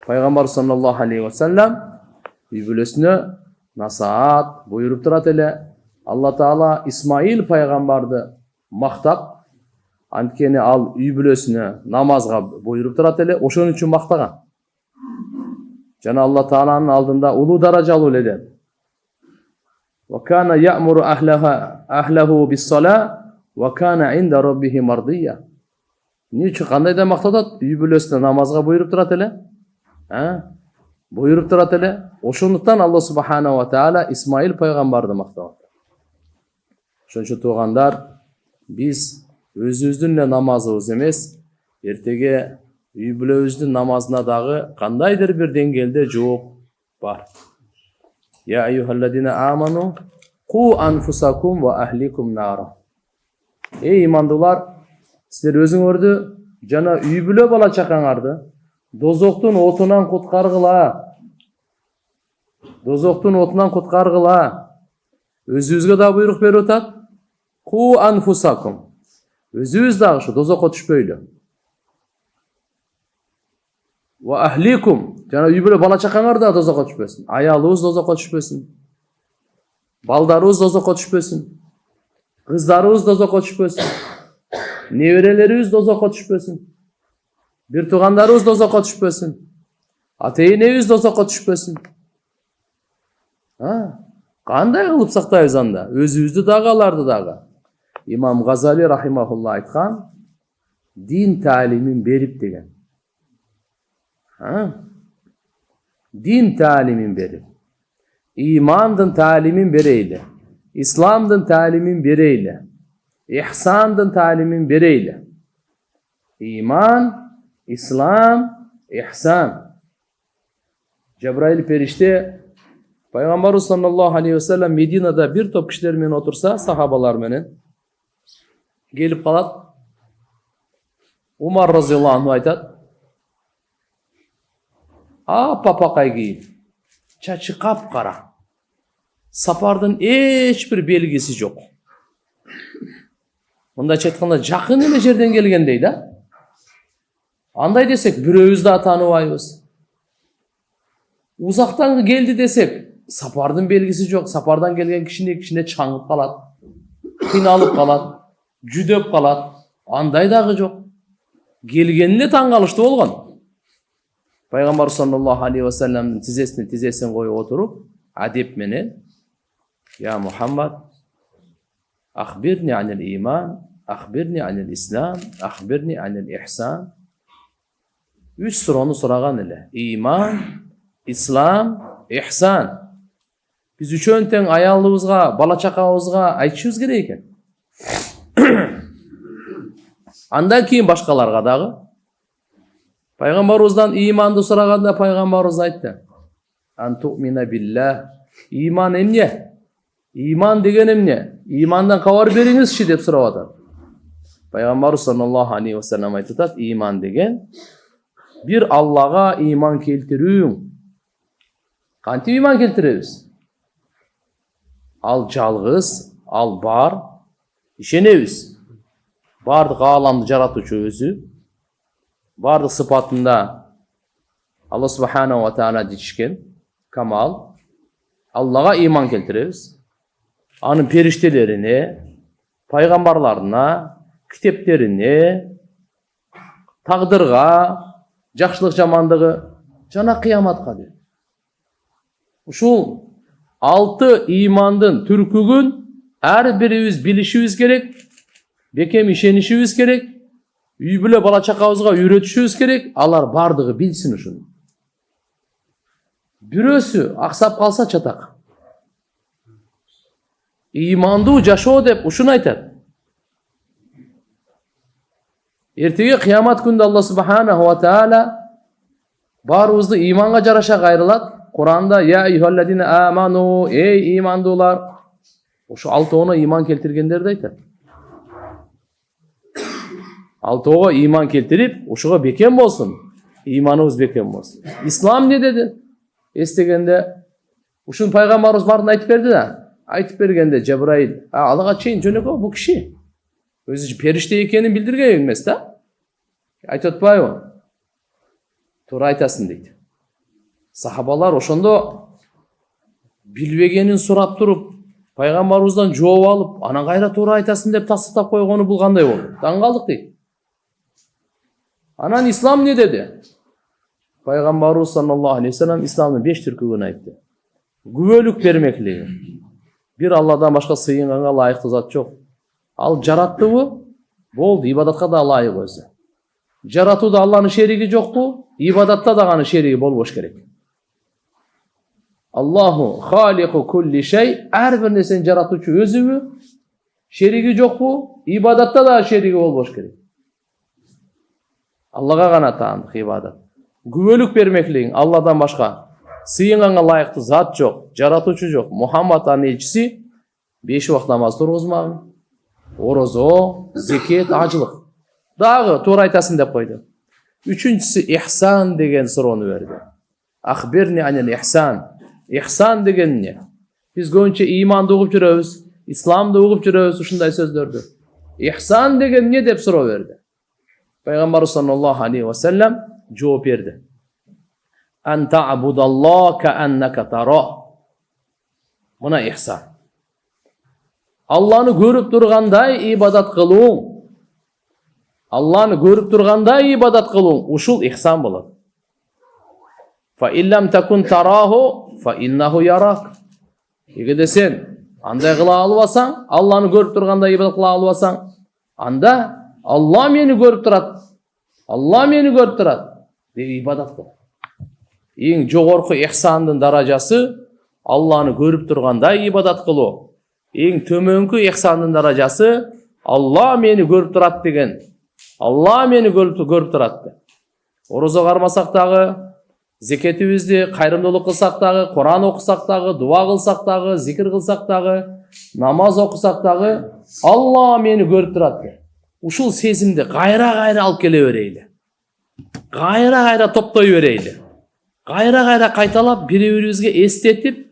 Пайгамбар саллаллаху алейхи ва саллям үй бүлөсүнө насаат буйруп турат эле. Алла Таала Исмаил пайгамбарды мактап, анткени ал үй бүлөсүнө намазга буйруп турат эле, ошон үчүн мактаган. Жана Алла Тааланын алдында улуу даражалуу эле деп. Wa kana ya'muru ahlahu bis-salah wa kana 'inda rabbih mardiyya. Ниче кандай да мактатат? Үй бүлөсүнө намазга буйруп турат эле. Буйруп турат эле. Ошондуктан Алла субханаху ва таала Исмаил пайгамбарды мактап. Ошончо туугандар, биз өзүбүздүн эле намазыбыз эмес, эртеге үй бүлөбүздүн намазына дагы кандайдыр бир деңгээлде жооп бар. Я айюхалладина аману ку анфусакум ва ахликум нара. Эй имандуулар, силер өзүңөрдү жана үй бүлө бала чакаңарды дозоктун отунан куткаргыла. Дозоктун отунан куткаргыла. Өзүбүзгө да буйрук берип атат. Ку анфусакум. Өзүбүз дагы ушу дозокко түшпөйлү. Ва ахликум. Жана үй бүлө бала чакаңар да дозокко түшпөсүн. Аялыбыз дозокко түшпөсүн. Балдарыбыз дозокко түшпөсүн. Кыздарыбыз дозокко түшпөсүн. Неберелерибиз дозокко түшпөсүн. Бир туугандарыбыз дозокко түшпөсүн. Ата-энебиз дозокко түшпөсүн. Кандай кылып сактайбыз анда? Өзүбүздү дагы, аларды дагы. Имам Газали рахимахулла айткан, дин таалимин берип деген. Дин таалимин берип. Имандын таалимин берейли. Исламдын таалимин берейли. Ихсандын таалимин берейли. Иман, ислам, ихсан. Жабраил периште Пайгамбар саллаллаху алейхи ва саллям Мединада бир топ кишилер менен отурса, сахабалар менен келип калат. Умар разияллаху анху айтат: "Папакай кийип, чачы капкара. Сапардын эч бир белгиси жок. Мындайча айтканда жакын эле жерден келгендей да. Андай десек бирөөбүз да тааныбайбыз. Узактан келди десек, сапардын белгиси жок. Сапардан келген кичине чаңып калат, кыйналып калат, жүдөп калат. Андай дагы жок. Келгенине таң калыштуу болгон. Пайгамбар саллаллаху алейхи ва салламдын тизесин коюп отуруп, адеп менен: "Я Мухаммад, ахбирни анил иман, ахбирни анил ислам, ахбирни анил ихсан." Үч суроону сураган эле. Иман, ислам, ихсан. Биз үчөөн тең аялыбызга, бала чакабызга айтышыбыз керек экен. Андан кийин башкаларга дагы. Пайгамбарыбыздан иманды сураганда пайгамбарыбыз айтты: "Антумина биллах." Иман эмне? Иман деген эмне? Имандан кабар бериңизчи деп сурап атат. Пайгамбар саллаллаху алейхи ва саллям айтат: "Иман деген бир Аллага иман келтирүү." Кантип иман келтиребиз? Ал жалгыз, ал бар, ишенебиз. Бардык ааламды жаратуучу өзү, бардык сыпатында Алла субханаху ва таала дичишкен, камал. Аллага иман келтиребиз. Анын периштелерине, пайгамбарларына, китептерине, тагдырга, жакшылык жамандыгы жана кыяматка дейт. Ушул 6 имандын түркүгүн ар бирибиз билишибиз керек, бекем ишенишибиз керек, үй бүлө бала чакабызга үйрөтүшүбүз керек, алар бардыгы билсин ушуну. Бирөөсү аксап калса чатак. Имандуу жашоо деп ушуну айтат. Эртеге кыямат күндө Алла субханаху ва таала баарыбызды иманга жараша кайрылат. Куранда: "Я айюхалладина аману", эй имандуулар. Ошо 6 иман келтиргендерди айтат. 6 иман келтирип, ошого бекем болсун. Иманыбыз бекем болсун. Ислам не деди? Эстегенде ушун пайгамбарыбыз барын айтып берди да. Айтып бергенде Жабраил: "Алага чейин жөнөкөй бул киши өзү периште экенин билдирген эмес да. Айтып атпайбы? Туура айтасың" дейт. Sahabalар ошондо билбегенин сурап туруп, пайгамбарыбыздан жооп алып, анан кайра туура айтасың деп тастап койгону бул кандай болду? Таң калдык дейт. Анан ислам не dedi? Пайгамбарыбыз саллаллаху алейхи вассалам исламдын 5 түркүгүн айтты. Күбөлүк бермеклиги. Бир Алладан башка сыйынганга ылайыктуу зат жок. Ал жараттыбы? Болду, ибадатка да ылайык өзү. Жаратууда Алланын шериги жокпу? Ибадатта да анын шериги болбош керек. Аллаху халику кулли шей, ар бир нерсени жаратуучу өзүбү? Шериги жокпу? Ибадатта да шериги болбош керек. Аллага гана таандык ибадат. Күбөлүк бермеклигиң, Алладан башка сыйынганга ылайыктуу зат жок, жаратуучу жок. Мухаммад анын элчиси 5 убакыт намаз тургузмагын, орозо, зекет, ажылык. Дагы туура айтасың деп койду. Үчүнчүсү ихсан деген суроону берди. Ахбирни анил ихсан. Ихсан деген эмне? Биз көбүнчө ыйманды угуп жүрөбүз, исламды угуп жүрөбүз ушундай сөздөрдү. Ихсан деген эмне деп суроо берди. Пайгамбар саллаллаху алейхи вассалам жооп берди. Ан та'будаллаха кааннака тара. Мына ихсан. Алланы көрүп тургандай ибадат кылуу. Алланы көрүп тургандай ибадат кылуу, ушул ихсан болот. Фа иллам такун тараху фа иннаху ярак. Эгерде сен андай кыла албасаң, Алланы көрүп тургандай ибадат кыла албасаң, анда Алла мени көрүп турат. Алла мени көрүп турат деп ибадат кыл. Эң жогорку ихсандын даражасы Алланы көрүп тургандай ибадат кылуу. Эң төмөнкү ихсандын даражасы Алла мени көрүп турат деген. Алла мени көрүп турат. Орозо кармасак дагы, зекетибизди кайрымдуулук кылсак дагы, Куран окусак дагы, дуа кылсак дагы, зикир кылсак дагы, намаз окусак дагы Алла мени көрүп турат. Ушул сезимди кайра алып келе берейли. Кайра топтой берейли. Кайра кайталап бири-бирибизге эстетип,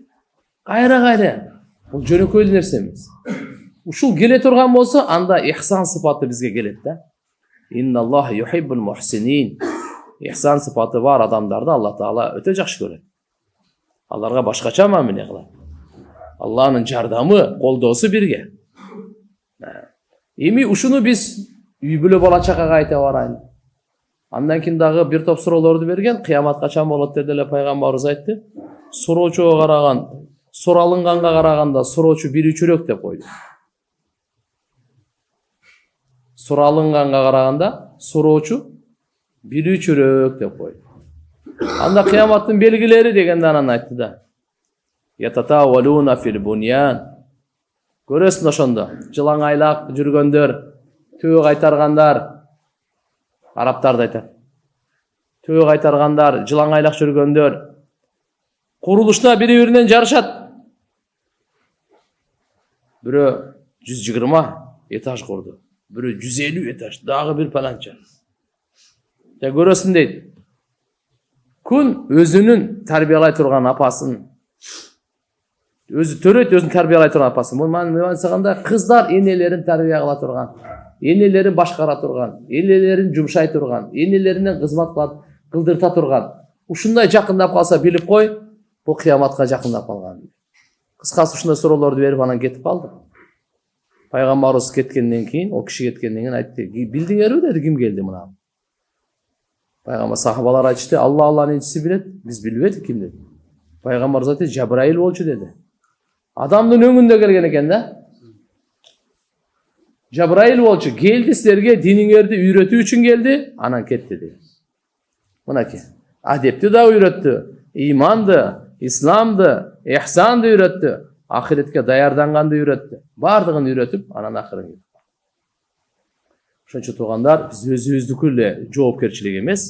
кайра бул жөнөкөй нерсе эмес. Ушул келе турган болсо, анда ихсан сыпаты бизге келет да. Инналлаха юхиббул мухсинин. Ихсан сыпаты бар адамдарды Алла Таала өтө жакшы көрөт. Аларга башкача мамиле кылат. Алланын жардамы, колдоосу бирге. Эми ушуну биз үй бүлө бала чакага айта барайлы. Андан кийин дагы бир топ суроолорду берген, кыямат качан болот деп деле пайгамбарыбыз айтты. Суроочуга караган, суралынганга караганда суроочу бирүүчүрөөк деп койду. Суралынганга караганда суроочу бирүүчүрөөк деп койду. Анда кыяматтын белгилери дегенде анан айтты да. Ятатавалуна фил буньян. Көрөсүң ошондо, жылаңайлак жүргөндөр, төө кайтаргандар, арабтарды айтат. Төө кайтаргандар, жылаңайлак жүргөндөр курулушта бири-биринен жарышат. Бирөө 120 этаж курду, бирөө 150 этаж, дагы бир паланча. Көрөсүң дейт. Күн өзүнүн тарбиялай турган апасын, өзү төрөйт, өзүн тарбиялай турган апасын. Мына саганда кыздар энелерин тарбия кыла турган, энелерин башкара турган, энелерин жумшай турган, энелеринен кызмат кылдырта турган. Ушундай жакындап калса билип кой, бул кыяматка жакындап калган. Кыскасы ушундай суроолорду берип анан кетип калды. Пайгамбарыбыз кеткенден кийин, ол киши кеткенден кийин айтты, билдиңерби деди, ким келди мына? Пайгамбар сахабалар айтышты, Алланын элчиси билет, биз билбедик ким деди. Пайгамбарыбыз айтты, Жабраил болчу деди. Адамдын өңүндө келген экен да. Жабраил болчу, келди силерге диниңерди үйрөтүү үчүн келди, анан кетти деди. Мынакей, адепти да үйрөттү, иманды, исламды, ихсанды үйрөттү, ахиретке даярданганды үйрөттү. Бардыгын үйрөтүп, анан акырын кетти. Ошончо туугандар, биз өзүбүздүкү эле жоопкерчилик эмес,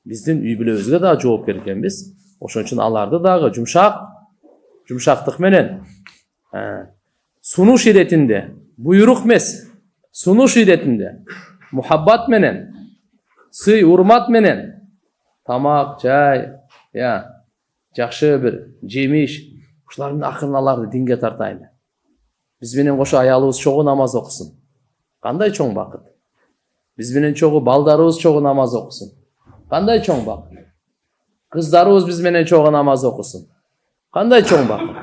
биздин үй бүлөбүзгө да жоопкер экенбиз. Ошон үчүн аларды дагы жумшактык менен, сунуш иретинде, буйрук эмес, сунуш иретинде, мухаббат менен, сый урмат менен, тамак, чай, жакшы бир жемиш, ушулардын акырын аларды динге тартайлы. Биз менен кошо аялыбыз чогуу намаз окусун. Кандай чоң бакыт. Биз менен чогуу балдарыбыз чогуу намаз окусун. Кандай чоң бакыт. Kızlarыбыз биз менен чогуу намаз окусун. Кандай чоң бакыт?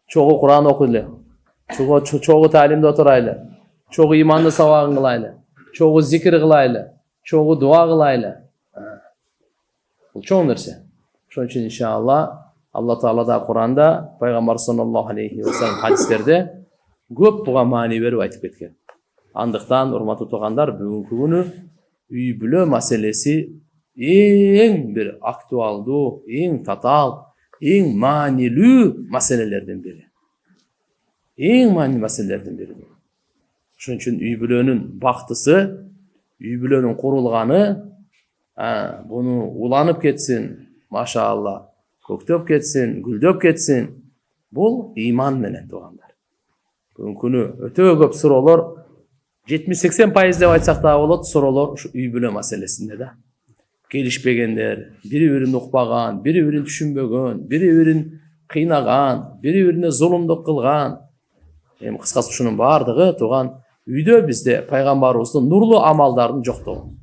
Чогуу Кур'ан окуйлу. Чогуу талимде отурайлы. Чогуу иманды сабагын кылайлы. Чогуу зикир кылайлы. Чогуу дуа кылайлы. Бул чоң нерсе. Ошон үчүн иншалла Алла Таала да Кур'анда, пайгамбар саллаллаху алейхи ва саллям хадистерде көп буга маани берип айтып кеткен. Андыктан урматтуу туугандар, бүгүнкү күнү үй бүлө маселеси эң бир актуалдуу, эң татаал, эң маанилүү маселелердин бири. Эң маанилүү маселелердин бири. Ошон үчүн үй бүлөнүн бактысы, үй бүлөнүн курулганы, буну уланып кетсин, машаалла, көктөп кетсин, гүлдөп кетсин, бул иман менен туугандар. Бүгүнкү күнү өтө көп суроолор, 70-80% деп айтсак да болот, суроолор ушу үй бүлө маселесинде да. Келишпегендер, бири-бирин укпаган, бири-бирин түшүнбөгөн, бири-бирин кыйнаган, бири-бирине зулумдук кылган. Эми кыскасы ушунун баардыгы тууган үйдө бизде пайгамбарыбыздын нурлуу амалдарын жоктугу.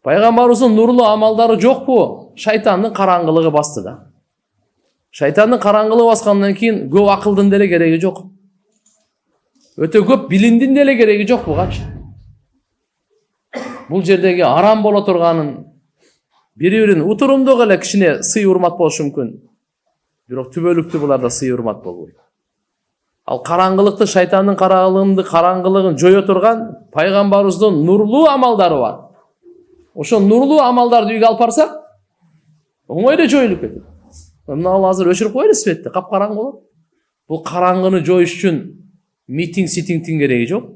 Пайгамбарыбыздын нурлуу амалдары жокпу? Шайтандын караңгылыгы басты да. Шайтандын караңгылыгы баскандан кийин көп акылдын деле кереги жок. Өтө көп билимдин деле кереги жок бугачы. Бул жердеги арам боло турганын, бири-бирин утурумдук эле кичине сый урмат болушу мүмкүн. Бирок түбөлүктүү буларда сый урмат болбойт. Ал караңгылыкты, шайтандын караңгылыгын жое турган пайгамбарыбыздын нурлуу амалдары бар. Ошо нурлуу амалдарды үйгө алып барсак, оңой эле жоюлуп кетет. Мына азыр өчүрүп коелу светти, капкараңгы болот. Бул караңгыны жоюш үчүн митинг-ситингдин кереги жок.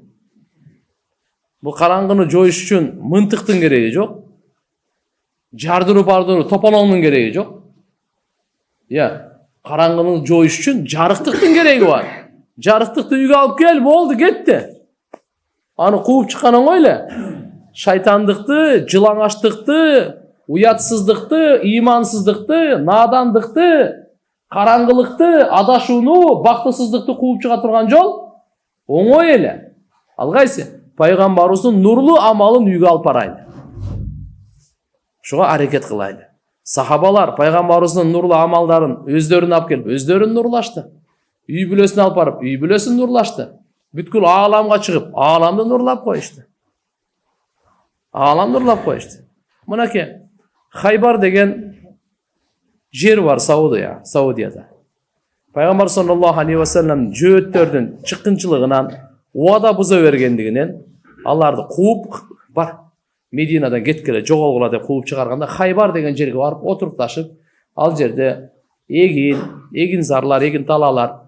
Бул караңгыны жоюш үчүн мынтыктын кереги жок. Жардыруу-бардыруу, тополоңдун кереги жок. Караңгыны жоюш үчүн жарыктыктын кереги бар. Жарыктыкты үйгө алып кел, болду, кетти. Аны кууп чыккан оңой эле. Шайтандыкты, жылаңачтыкты, уятсыздыкты, имансыздыкты, надандыкты, караңгылыкты, адашууну, бактысыздыкты кууп чыга турган жол оңой эле. Ал кайсы? Пайгамбарыбыздын нурлуу амалын үйгө алып барайлы. Ошого аракет кылайлы. Сахабалар пайгамбарыбыздын нурлуу амалдарын өздөрүнө алып келип, өздөрүн нурлашты. Үй бүлөсүнө алып барып, үй бүлөсүн нурлашты. Бүткүл ааламга чыгып, ааламды нурлап коюшту. Aalам нурлап коюшту. Мынакей Хайбар деген жер бар Саудияда. Пайгамбар саллаллаху алейхи ва саллям жөөттөрдүн чыккынчылыгынан, уада буза бергендигинен аларды кууп бар. Мединадан кеткеле жоголгула деп кууп чыгарганда Хайбар деген жерге барып отурупташып, ал жерде эгин зарлар, эгин талалар,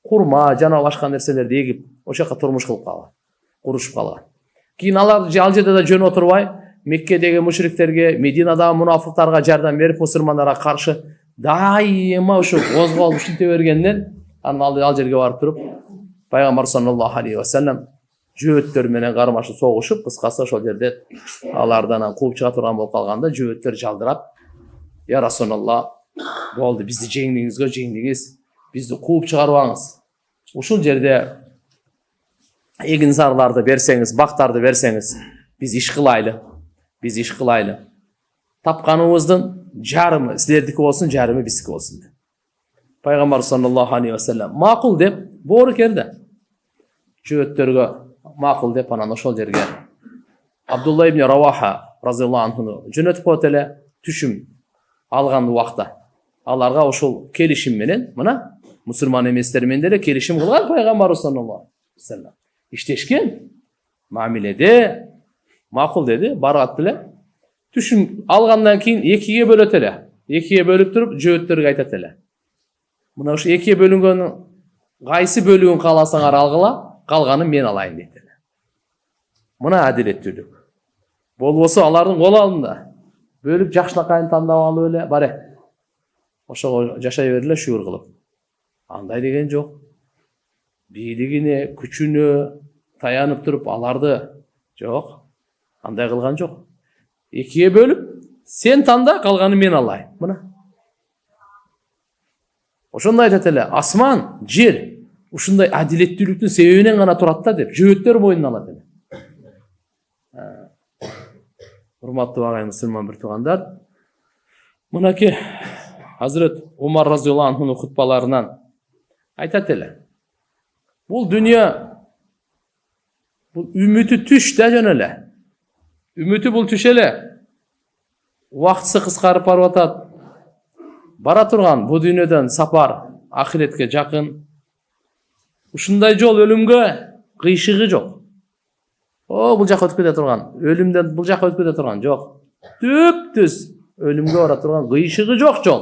курма, жана башка нерселерди эгип, ошол жака турмуш кылып калган, курушуп калган. Кийин алар ал жерде да жөн отурбай, Меккедеги мушриктерге, Мединадагы мунафыктарга жардам берип, мусулмандарга каршы дайыма ушу козголуп ишите бергенден, анан ал жерге барып туруп, пайгамбар саллаллаху алейхи ва саллям жөөттөр менен кармашып согушуп, кыскасы ошол жерде алардан кууп чыга турган болуп калганда, жөөттөр жалдырап, "Я Расулалла, болду, бизди жеңдиңиз, бизди кууп чыгарбаңыз. Ушул жерде эгин зарларды берсеңиз, бактарды берсеңиз, биз иш кылайлы. Тапканыбыздын жарымы силердики болсун, жарымы биздики болсун." Пайгамбар саллаллаху алейхи ва саллям макул деп боору керди. Жөөттөргө макул деп анан ошол жерге Абдулла ибн Раваха разияллаху анхуну жөнөтүп коет эле. Түшүм алган убакта аларга ошол келишим менен, мына мусулман эместер менен деле келишим кылган пайгамбар саллаллаху алейхи ва саллям. İşteşken mamilede makul dedi, barat bile. Düşün algandan keyin ekiye bölöt ele. Ekiye bölüp turup jөөттөргө айтат эле. Мына ушу экиге бөлүнгөн кайсы бөлүгүн кааласаңар алгыла, калганын мен алайын дейт эле. Мына адилеттүүлүк. Болбосо алардын кол алдында бөлүп жакшынакайын тандап алып эле бар. Ошого жашай бергиле шүгүр кылып. Андай деген жок. Бийлигине, күчүнө таянып туруп аларды жок. Андай кылган жок. Экиге бөлүп, сен танда, калганы мен алайын. Мына. Ошондой айтат эле, асман, жер ушундай адилеттүүлүктүн себебинен гана турат да деп, жөөттөр боюнун алат эле. Урматтуу агай мусулман бир туугандар, Мынакей Hazret Umar radıyallahu anh'ın hutbalarından aytat ele. Bul dünya bu ümmiti түш de jönele. Ümmiti bul tüşele. Вакытсы кыскарып барып атат. Бара турган бу дүйнөдөн сапар ахиретке жакын. Ушундай жол өлүмгө кыйшыгы жок. Бул жака өтүп кете турган, өлүмдөн бул жака өтүп кете турган жок. Түп-түз өлүмгө бара турган кыйшыгы жок жол.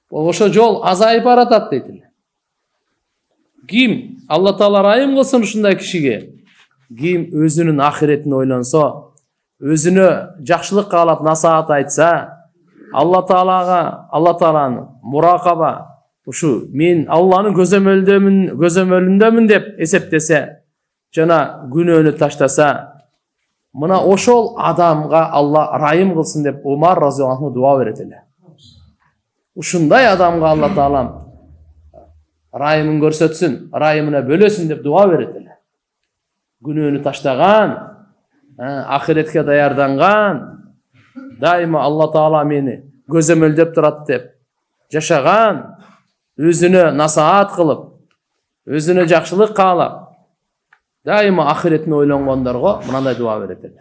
Ошо жол азайып баратат дейт. Ким Алла Таала райым кылсын ушундай кишиге. Ким өзүнүн ахиретин ойлонсо, өзүнө жакшылык каалап насаат айтса, Алла Тааланын муракаба ушу мен Алланын көзөмөлүндөмүн деп эсептесе, жана күнөөнү таштаса, мына ошол адамга Алла райым кылсын деп Умар разыйаллаху анху дуа берет эле. Ушундай адамга Алла Таалам райымын көрсөтсүн, райымына бөлөсүн деп дуа берет эле. Күнөөнү таштаган, ахиретке даярданган, дайыма Алла Таала мени көзөмөлдөп турат деп жашаган, өзүнө насаат кылып, өзүнө жакшылык каалап, дайыма ахиретин ойлонгондорго мындай дуа берет эле.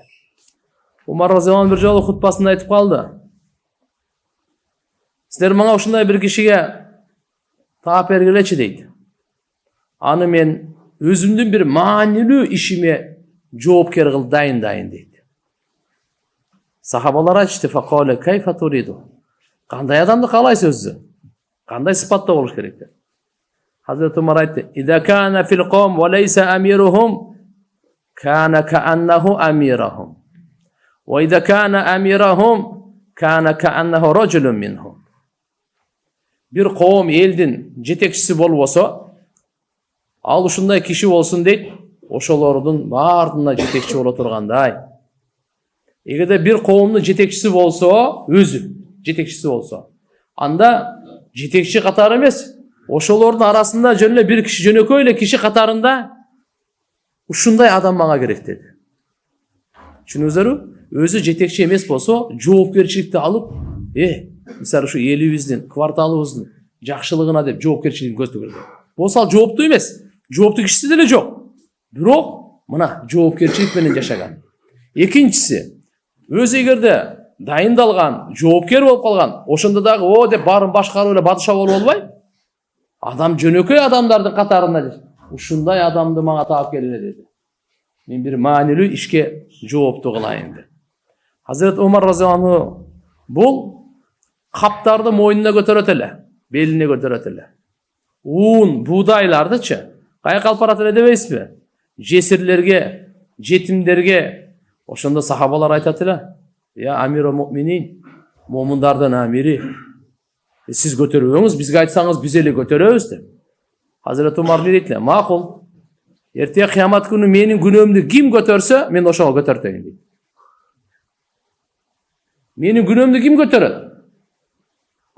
Умар разыйаллаху анху бир жолу хутбасында айтып калды. Силер мага ушундай бир кишиге таап бергилечи дейт. Аны мен өзүмдүн бир маанилүү ишиме жоопкер кылып дайындайын дейт. Сахабалар айтышты, факале кайфа туриду. Кандай адамды каалайсыз өзү? Кандай сыпатта болуш керек деп. Hazret Umar aytты: "İza kana fil qawm wa laysa amiruhum kana ka'annahu amirahum. Wa iza kana amirahum kana ka'annahu rajulun minhum." Bir kavm eldin жетекчиси болбосо, ал ушундай киши болсун дейт, ошолордун баардыгына жетекчи боло тургандай. Эгерде бир коомдун жетекчиси болсо, өзү жетекчиси болсо, анда жетекчи катары эмес, ошолордун арасында жөн эле бир киши, жөнөкөй эле киши катарында ушундай адам мага керек деди. Түшүнүңүздөрбү? Өзү жетекчи эмес болсо, жоопкерчиликти алып, мисалы ушу элибиздин, кварталыбыздын жакшылыгына деп жоопкерчилигин көздөгөн. Болсо ал жооптуу эмес, жооптуу кишиси деле жок. Бирок мына жоопкерчилик менен жашаган. Экинчиси, өзү эгерде дайындалган, жоопкер болуп калган, ошондо дагы деп баарын башкарып эле бадыша болуп албай, адам жөнөкөй адамдардын катарында ушундай адамды мага таап келине деди. Мен бир маанилүү ишке жоопту кылайын деп. Hazret Umar разыйаллаху анху бул каптарды мойнуна көтөрөт эле, белине көтөрөт эле. Уун, буудайлардычы каяка алып барат эле дебейсизби? Жесирлерге, жетимдерге. Ошондо сахабалар айтат эле: "Я амиру муъминин, момундардын амири. Сиз көтөрбөңүз, бизге айтсаңыз биз эле көтөрөбүз" деп. Hazret Umar дейт эле: "Макул. Эртең кыямат күнү менин күнөөмдү ким көтөрсө, мен ошого көтөртөйүн" дейт. Менин күнөөмдү ким көтөрөт?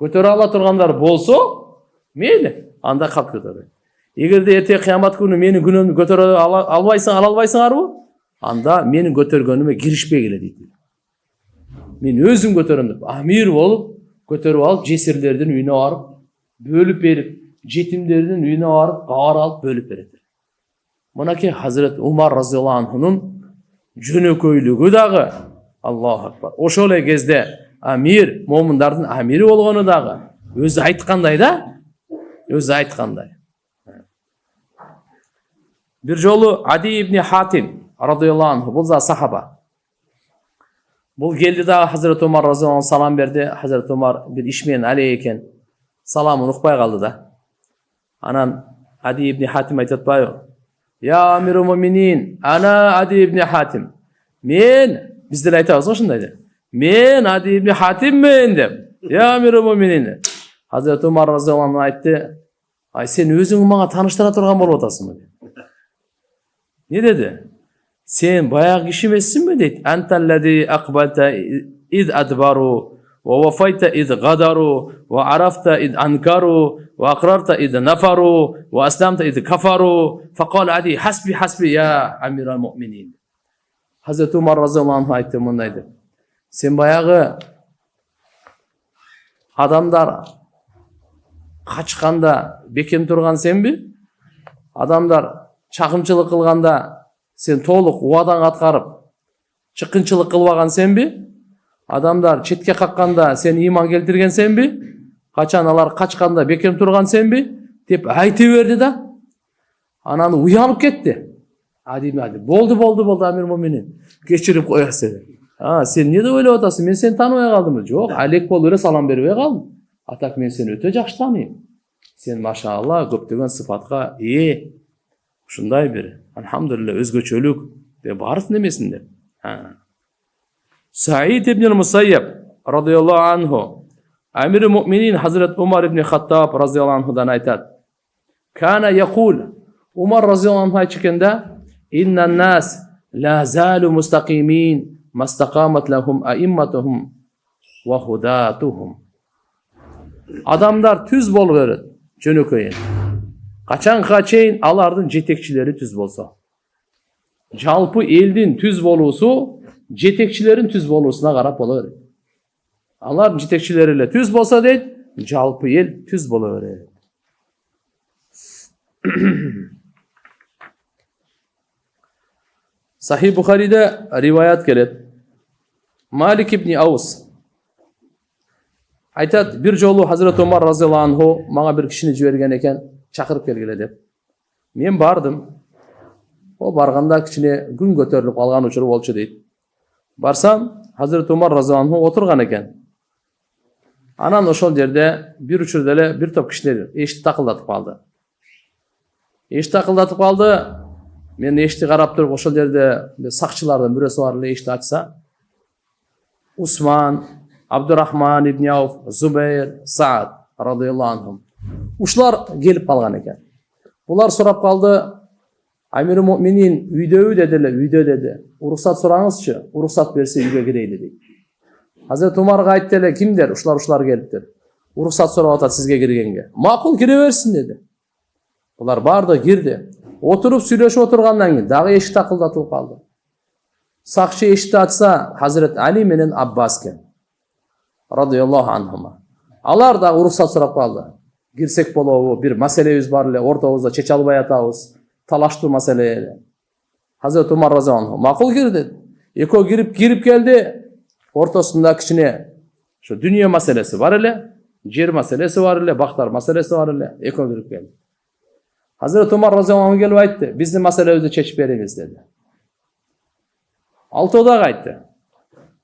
Көтөрө ала тургандар болсо, мейли, анда калп көтөрөйт. Эгерде эртең кыямат күнү менин күнөөмдү көтөрө албайсың, ала албайсыңарбы? Анда менин көтөргөнүмө киришпегиле дейт. Мен өзүм көтөрөм деп, амир болуп, көтөрүп алып, жесирлердин үйүнө барып, бөлүп берип, жетимдердин үйүнө барып, кабар алып бөлүп берет. Мынакей Hazret Umar разыйаллаху анхунун жөнөкөйлүгү дагы, Аллаху акбар. Ошол эле кезде амир, момундардын амири болгону дагы өзү айткандай да, өзү айткандай. Бир жолу Ади ибн Хатим радыйаллаху анху, бул да сахаба. Бул келди дагы Hazret Umar разыйаллаху анху салам берди. Hazret Umar бир иш менен алек экен. Саламын укпай калды да. Анан Ади ибн Хатим айтат атпайбы? "Я амиру муминин, ана Ади ибн Хатим." Мен, биз деле айтабыз ошондой деп. "Мен Ади ибн Хатиммен" деп. "Я амиру муминин." Hazret Umar разыйаллаху анху айтты: "Ай, сен өзүңү мага тааныштыра турган болуп атасыңбы?" деп. Не dedi? Sen bayağı kişi misin mi dedi? Entellezi akbalta iz adbaru ve vafayta iz gadaru ve arafta iz ankaru ve akrarta iz nafaru ve aslamta iz kafaru. Fakal adi hasbi ya amiral mu'minin. Hazreti Umar radıyallahu anh ayette bundaydı. Sen bayağı Adamlar kaçkanda bekem turgan senbi? Adamlar çakımçılık kılganda sen толық уадан атқарып, чыққынчылық кылбаган senbi? Adamlar четке какканда sen иман келтирген senbi? Качан алар качканда бекем турган senbi? Деп айта берди да. Анан уянып кетти. Hadi boldu Amir Mu'minin. Geçirip koya seni. Sen ne de öyle otasın? Ben seni tanımaya kaldım mı? Yok. Alek bol öyle salam bermeye kaldım. Atak men seni öte жақсы tanıyım. Sen maşallah köptөгөн sıfatka iyi. Şunday biri. Alhamdulillah özgöçölük de barıs nemesinde. Sa'id ibn al-Musayyab radıyallahu anhu Amir Mu'minin Hazreti Umar ibn Khattab radıyallahu anhu'dan aytadi. Kana yaqul Umar radıyallahu anhu aytganda İnnan nas la zalu mustaqimin mastaqamat lahum a'immatuhum ve hudatuhum. Adamlar tüz bol verir. Jönököyen. Kaçanka çeyin alardın jetekçileri tüz bolsa. Жалпы elдin tüz bolusu jetekçilerin tüz bolusuna qarap bola verir. Alar jetekçileriyle tüz bolsa deyt, жалпы el tüz bola verir. Sahih Bukhari'de rivayet gelir. Malik ibn Avs aytat, bir jolu Hazreti Umar radıyallahu anhu bana bir kişini jibirgen eken, çakırıp kelgile dep. Men bardım. O barganda kişine gün götörülüp algan uçuru bolçu deyt. Barsam Hazreti Umar radıyallahu anhu oturgan eken. Anan oşol yerde bir uçurdele bir top kişiler eşit takıldatıp kaldı. Eşit takıldatıp kaldı. Men eşti qarap turup oşol yerde sakçılardan birisi var ele eşti açsa Usman, Abdurrahman ibn Avf, Zubeyr, Sa'd radıyallahu anhum. Uşlar gelip kalgan eken. Bular sorap kaldı. Amir Mu'minin üydöbü dediler, üydö dedi. Uruksat soraňyzçı, uruksat berse üyge gireyli deydi. Hazreti Umar'a ayttılar, kimler? Uşlar gelipdir. Uruksat sorap atat sizge girgenge. Makul gireversin dedi. Bular bardı, girdi. Oturup süйлөшүп oturgandan keyin dagы eşik takıldatılıp kaldı. Sakçı eşikti açsa Hazreti Ali menen Abbas ken. Radıyallahu anhuma. Alar da uruksat sorap kaldı. Girsek bolobу, bir maselebиz бар эле, ортобузда чече албай атабыз, талаштуу маселе эле. Hazreti Umar radıyallahu anhu makul gir dedi. Eko girip geldi. Ortasında kişine şu dünya meselesi var ele, yer meselesi var ele, baktar meselesi var ele. Eko girip geldi. Hazreti Umar radıyallahu anhu gelip aytdı. Bizim meselemizi çeşip beriniz dedi. Altı odak aytdı.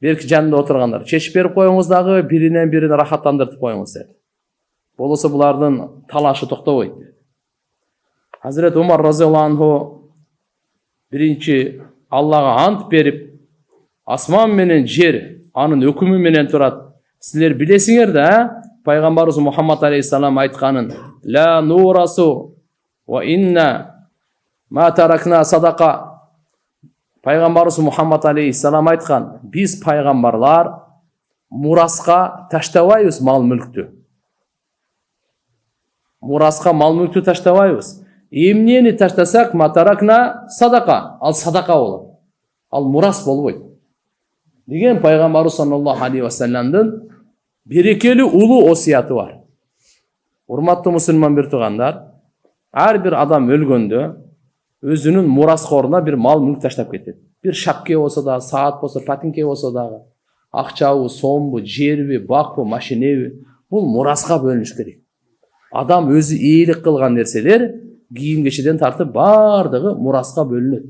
Belki janында oturganlar. Çeşip berip koyuңuz dagı birine rahatlandırtıp koyuңuz dedi. Bolsa bulardın talaşı toktoboyt dedi. Hazreti Umar radıyallahu anhu birinci Allah'a ant berip asman menen jer anın hükümü menen turat. Sizler bilesiңер da Peygamberimiz Muhammed aleyhisselam aytkanın la nurasu ve inna ma tarakna sadaka. Peygamberimiz Muhammed aleyhisselam aytkan biz peygamberlar muraska taştabayız mal mülktü. Muraska mal mülktü taştabayız. Emniyeni taştasak ma tarakna sadaka. Al sadaka olur. Al muras bolboyt. Degen Peygamberimiz sallallahu aleyhi ve sellem'den berekeli ulu osiyatı var. Hurmatlı Müslüman bir tugandar, her bir adam ölgöndü, özünün muraskoruna bir mal mülk taşlap ketedi. Bir şapke olsa da, saat olsa, patinke olsa da, akçabı, sombu, jerbi, bakbu, maşinevi, bu muraska bölünüş gerek. Adam özü iyilik kılgan nerseler, giyim geçiden tartıp bardığı muraska bölünür.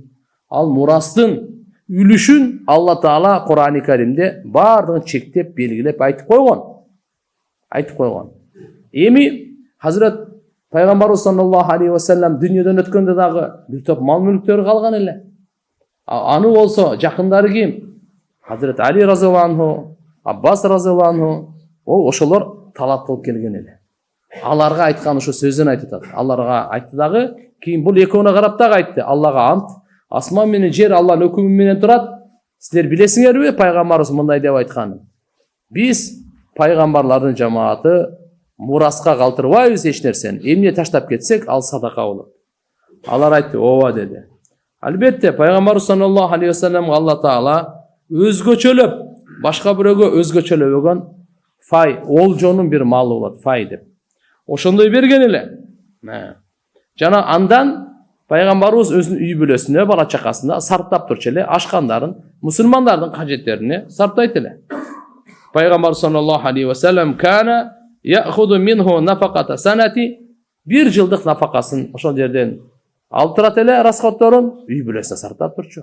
Al murastın ülüşün Allah Teala Kur'an-ı Kerim'de bardığın çektep belgilep aytıp koygan. Emi Hazret Peygamberimiz sallallahu aleyhi ve sellem dünyadan ötkende dağı bir top mal mülkleri kalgan ele. Anı olsa jakındары kim? Hazret Ali radıyallahu anhu, Abbas radıyallahu anhu, oşolar talap kılıp kelgen ele. Alarga aytkan şu sözün aytı. Alarga aytı dağı keyin bul eköne karap dağı aytты. Allah'a ant. Asman menen jer Allah'ın hükümü menen turat. Sizler bilesiңерби Peygamberimiz mындай dep aytkanын. Biz peygamberlerin cemaatı muraska kaldırbayız hiç nerseni. Emne taştap ketsek al sadaka olur. Alar aytты, ova dedi. Albatta Peygamberimiz sallallahu aleyhi ve sellem Allah Teala özgöçölöp, başka biröge özgöçölöbögen Fay, олжонун bir малы болот, fay деп. Ошондой берген эле. Жана андан пайгамбарыбыз өзүнүн үй бүлөсүнө, бала чакасына сарптап турчу эле, ашкандарын, мусулмандардын кажеттерине сарптайт эле. Пайгамбар саллаллаху алейхи ва саллям кана яхуду минху нафаката санати, bir жылдык нафакасын ошол жерден алып турат эле, расходторун үй бүлөсүнө сарптап турчу.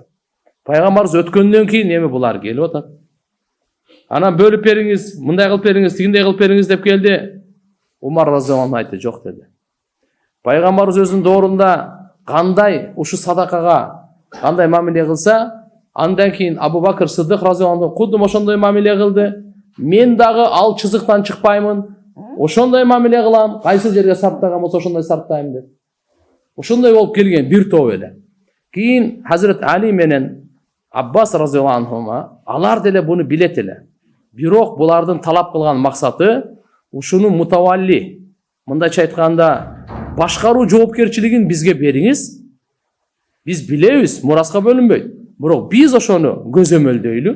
Пайгамбарыбыз өткөндөн кийин эми булар келип атат. Анан бөлүп бериңиз, мындай кылып бериңиз, тигиндей кылып бериңиз деп келди. Умар разияллаху анху айтты, жок деди. Пайгамбарыбыз өзүнүн доорунда кандай ушу садакага кандай мамиле кылса, андан кийин Абу Бакыр Сыддык разияллаху анху кудум ошондой мамиле кылды. Мен дагы ал чызыктан чыкпаймын. Ошондой мамиле кылам, кайсы жерге сарптаган болсо ошондой сарптайм деп. Ошондой болуп келген бир топ эле. Кийин Хазрет Али менен Аббас разияллаху анхума алар деле буну билет эле. Бирок булардын талап кылган максаты ушуну мутавалли, мындайча айтканда, башкаруу жоопкерчилигин бизге бериңиз. Биз билебиз, мураска бөлүнбөйт. Бирок биз ошону көзөмөлдөйлү,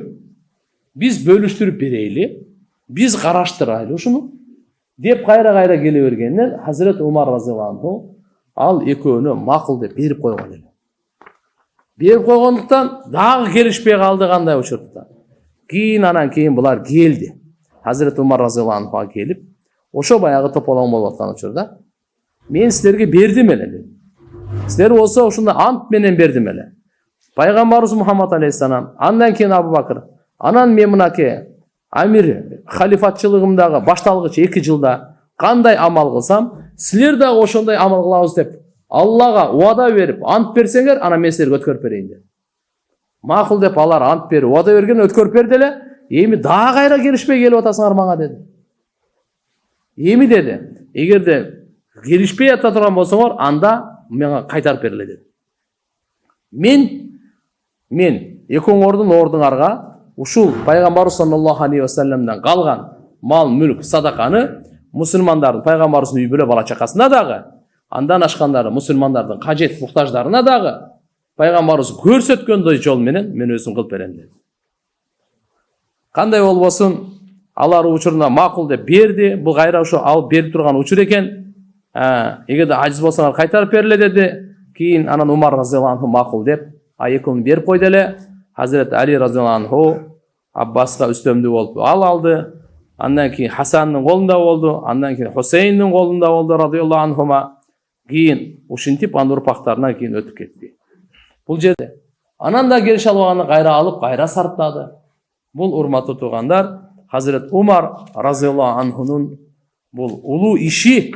биз бөлүштүрүп берейли, биз караштырайлы ушуну деп кайра келе бергеннен Хазрет Умар разияллаху анху ал экөөнү макул деп берип койгон эле. Берип койгондуктан дагы келишпей калды кандай учурда. Анан кийин булар келди. Хазрет Умар разияллаху анхуга келип, ошо баягы тополоң болуп аткан учурда мен силерге бердим эле деди. Силер болсо ушундай ант менен бердим эле. Пайгамбарыбыз Мухаммад алейхиссалам, андан кийин Абу Бакыр, анан мен мынаке амир халифатчылыгымдагы башталгыч 2 жылда кандай амал кылсам, силер дагы ошондой амал кылабыз деп Аллага уада берип, ант берсеңер, анан мен силерге өткөрүп берейин деп. Макул деп алар ант берип, уада берген, өткөрүп берди эле. Эми дагы кайра келишпей келип атасыңар мага деди. Эми деди, эгерде келишпей ата турган болсоңор, анда мага кайтарып бергиле деди. Мен экөөңөрдүн ордуңарга ушул пайгамбар саллаллаху алейхи ва салламдан калган мал, мүлк, садаканы мусулмандардын, пайгамбарыбыздын үй бүлө бала чакасына дагы, андан ашкандары мусулмандардын кажет муктаждарына дагы пайгамбарыбыз көрсөткөндөй жол менен мен өзүм кылып берем деди. Кандай болбосун, алар учуруна макул деп берди. Бул кайра ошо алып берип турган учур экен. Эгерде ажиз болсоңар кайтарып бергиле деди. Кийин анан Умар разияллаху анху макул деп айыкын берип койду эле. Хазрет Али разияллаху анху Аббаска үстөмдүү болуп ал алды. Андан кийин Хасандын колунда болду, андан кийин Хусейндин колунда болду радияллаху анхума. Кийин ушинтип анын урпактарына кийин өтүп кетти. Бул жерде анан да келише албаганы кайра алып, кайра сарптады. Бул урматтуу туугандар, Хазрет Умар разияллаху анхунун бул улуу иши,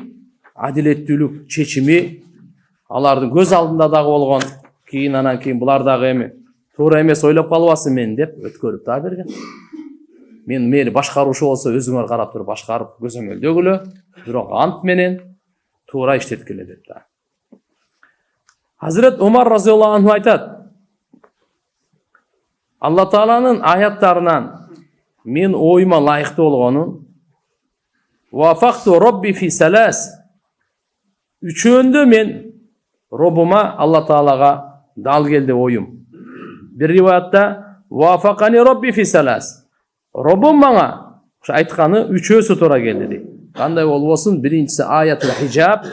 адилеттүүлүк чечими алардын көз алдында дагы болгон. Анан кийин булар дагы эми туура эмес ойлоп калбасын мен деп өткөрүп да берген. Мен мээли башкаруучу болсо өзүңөр карап туруп башкарып көзөмөлдөгүлө, бирок ант менен туура иштеткиле деп да. Хазрет Умар разияллаху анху айтат: Алла Тааланын аяттарынан мен оюма лайыктуу болгонун вафакту робби фи салас, үчөөндө мен Робума Алла Таалага дал келди оюм. Bir rivayette vafakani Rabbi fi salas. Rabbim bana şu aytkanı üçөөsü tora geldi deydi. Kanday olmasın, birincisi ayet-ül hicab,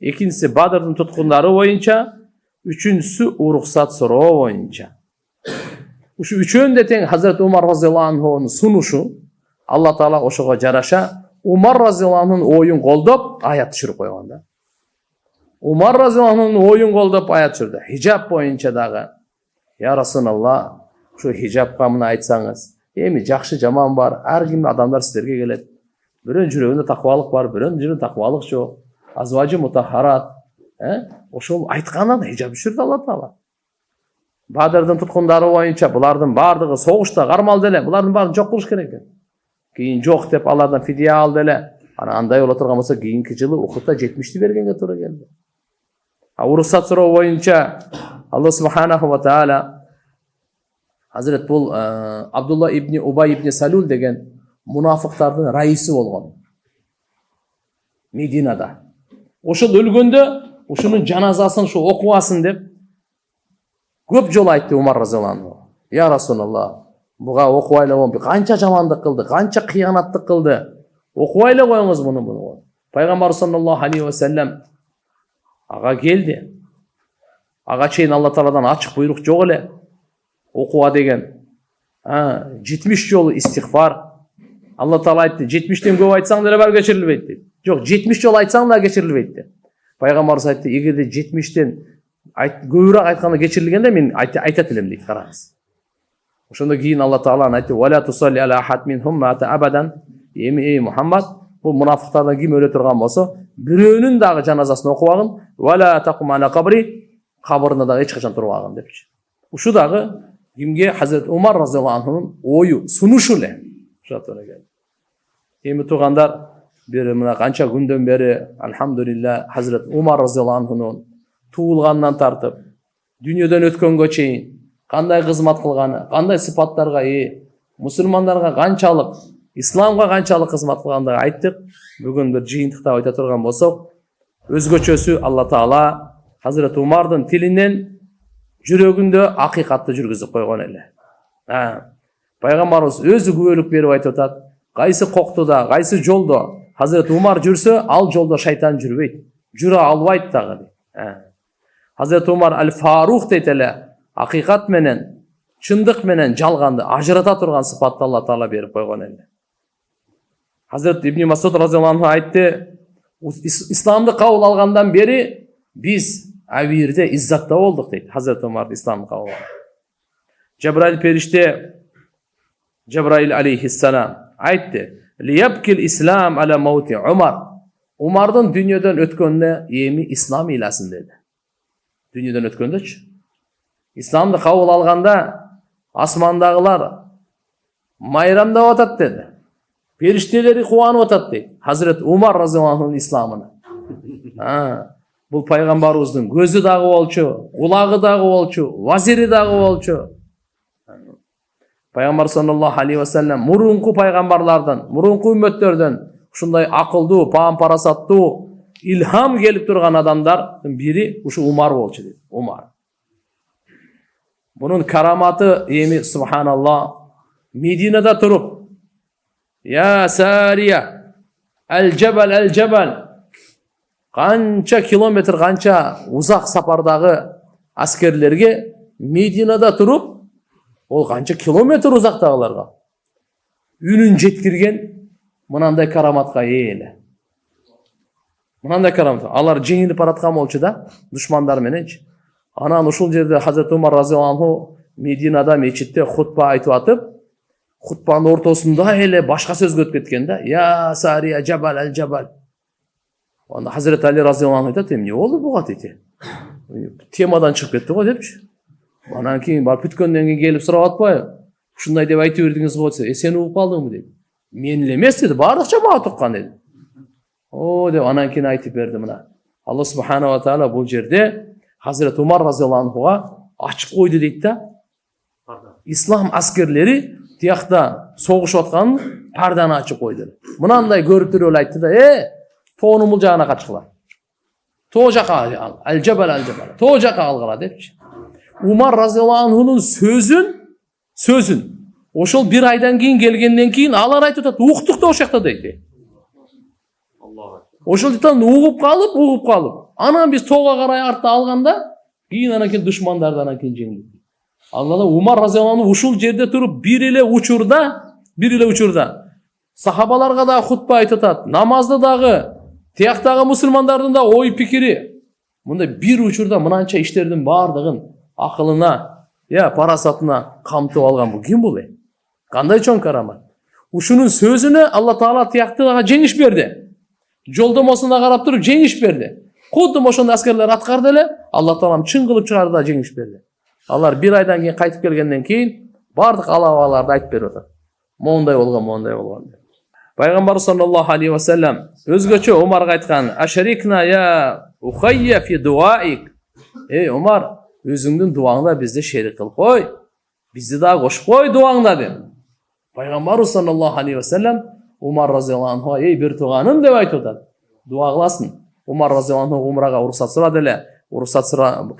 ikincisi Badr'ın tutkunları boyunca, üçüncüsü ruhsat soruğu boyunca. Şu üçüğün de ten Hazreti Umar razıyallahu anh'ın sunuşu, Allah Teala oşuğa jaraşa Umar razıyallahu anh'ın oyun qoldop ayet düşürüp koyğanda. Umar razıyallahu anh'ın oyun qoldop ayet düşürdü. Hicab boyunca dağı ya Resulallah şu hicab kamını aytsanız, emi жақшы жаман бар, әр ким адамдар сіздерге келет. Бірін жүрегінде тақвалық бар, бірін жүрегінде тақвалық жоқ. Азважы мутахарат. Ошол айтқаннан хижаб düşүрдү Алла Таала. Бадырдын туткундары боюнча булардын бардыгы согушта кармалды эле, булардын баарын жок кылыш керек экен. Кийин жок деп алардан фидия алды эле. Ана андай боло турган болсо кийинки жылы Ухудта 70ти бергенге туура келди. Уруксат суроо боюнча Алла Субханаху ва Таала Hazret bul Abdullah ibn Ubay ibn Salul деген munafiqtardын раиси болгон. Мединада. Ошол өлгөндө ушунун жаназасын шу окубасын деп көп жол айтты Умар разияллаху анху. Я Расулаллах, Буга окубай эле канча жамандык кылды, канча кыянаттык кылды. Окубай эле коюңуз муну. Пайгамбар саллаллаху алейхи ва саллям ага келди. Ага чейин Алла Тааладан ачык буйрук жок эле. Окуга деген 70 жолу истигфар. Алла Таала айтты, 70тен көп айтсаң деле бар кечирилбейт дейт. Жок, 70 жолу айтсаң да кечирилбейт дейт. Пайгамбарыбыз айтты, эгерде 70тен көбүрөөк айтканда кечирилгенде мен айтат элем дейт, караңыз. Ошондон кийин Алла Таала айтты, "Ва ла тусалли аля ахад минхум мата абадан." Эй Мухаммад, бул мунафыктардан ким өлө турган болсо, бирөөнүн дагы жаназасын окубагын, "Ва ла тaqum ala qabri", кабырына дагы эч качан турбагын депчи. Ушу дагы кимге? Хазрет Умар разияллаху анхунун ою, сунушу эле. Эми туугандар, бир мына канча күндөн бери алхамдулилла Хазрет Умар разияллаху анхунун туулгандан тартып дүйнөдөн өткөнгө чейин кандай кызмат кылганы, кандай сыпаттарга ээ, мусулмандарга канчалык, исламга канчалык кызмат кылгандыгын айттык. Бүгүн бир жыйынтыкта айта турган болсок, өзгөчөсү Алла Таала Хазрет Умардын тилинен жүрөгүндө акыйкатты жүргүзүп койгон эле. Пайгамбарыбыз өзү күбөлүк берип айтып атат, кайсы коктуда, кайсы жолдо Хазрет Умар жүрсө, ал жолдо шайтан жүрбөйт, жүрө албайт дагы. Хазрет Умар аль-Фарух дейт эле, акыйкат менен, чындык менен жалганды ажырата турган сыпатты Алла Таала берип койгон эле. Хазрет Ибн Масуд разияллаху анху айтты, исламды кабыл алгандан бери биз авирде иззатта болдук дейт. Хазрет Умар исламды кабыл алган. Жабраил периште, Жабраил алейхиссалам айтты, "Лиябкил ислам аля маути Умар." Умардын дүйнөдөн өткөнүнө эми ислам ыйласын деди. Дүйнөдөн өткөндөчү. Исламды кабыл алганда асмандагылар майрамдап атат деди. Периштелери кубанып атат дейт. Хазрет Умар разияллаху анхунун исламына. Бул пайгамбарыбыздын көзү дагы болчу, кулагы дагы болчу, вазири дагы болчу. Пайгамбар саллаллаху алейхи ва саллям мурунку пайгамбарлардан, мурунку үммөттөрдөн ушундай акылдуу, паам-парасаттуу, илхам келип турган адамдардын бири ушу Умар болчу дейт. Умар. Bunun karamatı yemi subhanallah Medine'de turup ya Sariye el cebel kança kilometre kança uzak sapardağı askerlerge Medine'de turup o kança kilometre uzaktağılarga ünün jetkirgen mınanday karamatga eyle. Mınanday karamat. Alar жеңилип бараткан болчу да душмандар мененчи. Анан ушул жерде Хазрет Умар разияллаху анху Мединада мечитте хутба айтып атып, хутбанын ортосунда эле башка сөзгө өтүп кеткен да. Я Сария жабал ал жабал. Анда Хазрет Али разияллаху анху айтат, эмне болду буга дейт. Темадан чыгып кетти го депчи. Анан кийин барып бүткөндөн кийин келип сурап атпайбы? Ушундай деп айтып бердиңиз го десе, сен угуп калдыңбы дейт. Мен эле эмес деди, баардык жамаат уккан деди. О деп анан кийин айтып берди мына. Алла субханаху ва таала бул жерде Hazreti Umar razıyallahu anhu'ga açıp koydu deydi da. İslam askerleri tiyakta soğuşup atkanın pardаны açıp koydu. Mınanday görüp duruyor aytdı da, toğunumul jagına kaçkılar. Toğ jaka al, al jabal. Toğ jaka algıla depçi. Umar razıyallahu anhu'nun sözün. Oşol bir aydan keyin gelgenden keyin alar aytып atат, uqtuk da oşakta deydi. Oşol ditan uğup kalıp. Anan biz toğa karaya artta alganda, keyin anakin düşmanlardan anakin jengildi. Allah Umar razıyallahu anh uşul jerde turup bir ile uçurda. Sahabalarga da hutba aytып atат, namazda dagı, tiyaktagı musulmandardın da oy pikiri. Munda bir uçurda mınança işlerдің бардығын akılına, parasatına kamtıp algan bu kim bu? Kanday çoğun karamat. Uşunun sözünü Allah Taala tiyaktaga jengiş berdi. Жолдомосуна карап туруп жеңиш берди. Кудум ошондо аскерлер аткарды эле, Алла Таалам чын кылып чыгарды да жеңиш берди. Алар bir aydan кийин кайтып келгенден кийин бардык алабаларды айтып берип атат. Моундай болгон. Пайгамбар саллаллаху алейхи ва саллям өзгөчө Умарга айткан: "Ашарикна я ухайя фи дуаик." Эй Умар, өзүңдүн дуаңда бизди шерик кылып кой. Бизди да кошуп кой дуаңда деп. Пайгамбар саллаллаху алейхи ва саллям Umar razıyallahu anh'a bir tuğanım деп айтып атат. Дуа кыласың. Umar razıyallahu anh умрага уруксат сурады эле. Уруксат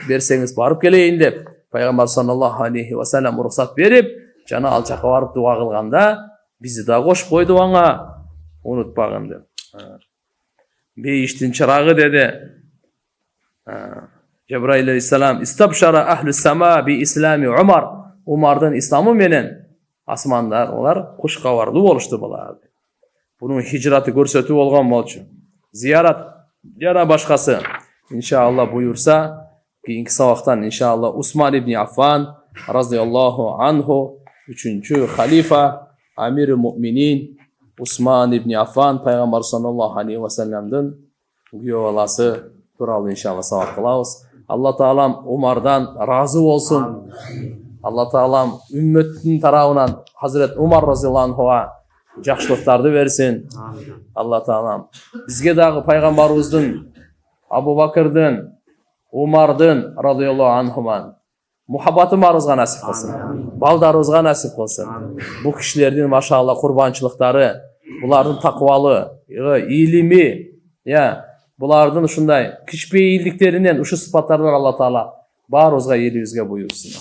берсеңиз барып келейин деп. Пайгамбар саллаллаху алейхи ва саллям уруксат берип, жана ал жака барып дуа кылганда bizi da koşup koydu bana. Unutpagın dedi. Beyiştin çırağı dedi. Cebrail aleyhisselam istabşara ahlus sema bi islami Umar. Umar'dan İslam'ı menen asmanlar olar kuş kavarlı boluştu bular. Bunun hicratı görsetip olgan bolçu. Ziyarat yana başkası. İnşallah buyursa keyinki sabahtan inşallah Osman ibn Affan radıyallahu anhu 3. halifa Amir-i Müminin Osman ibn Affan Peygamber sallallahu aleyhi ve sellem'den güyovalası turalı inşallah sabah kılabız. Allah Teala'm Umar'dan razı olsun. Allah Teala'm ümmetin tarafından Hazret Umar radıyallahu anhu'a жақсылықтарды versin. Allah Teala'm bizge dağı Peygamberimizden Abu Bakır'dan Umar'dan radıyallahu anhuman muhabbatımızga nasip kılsın. Baldarımızga nasip kılsın. Bu kişilerden maşallah kurbançılıkları, buların takvalı, ilimi, ya bulardan uşunday kişbeyilliklerinden, uşu sıfatlardan Allah Teala barımızga yeli yüzge buyursun.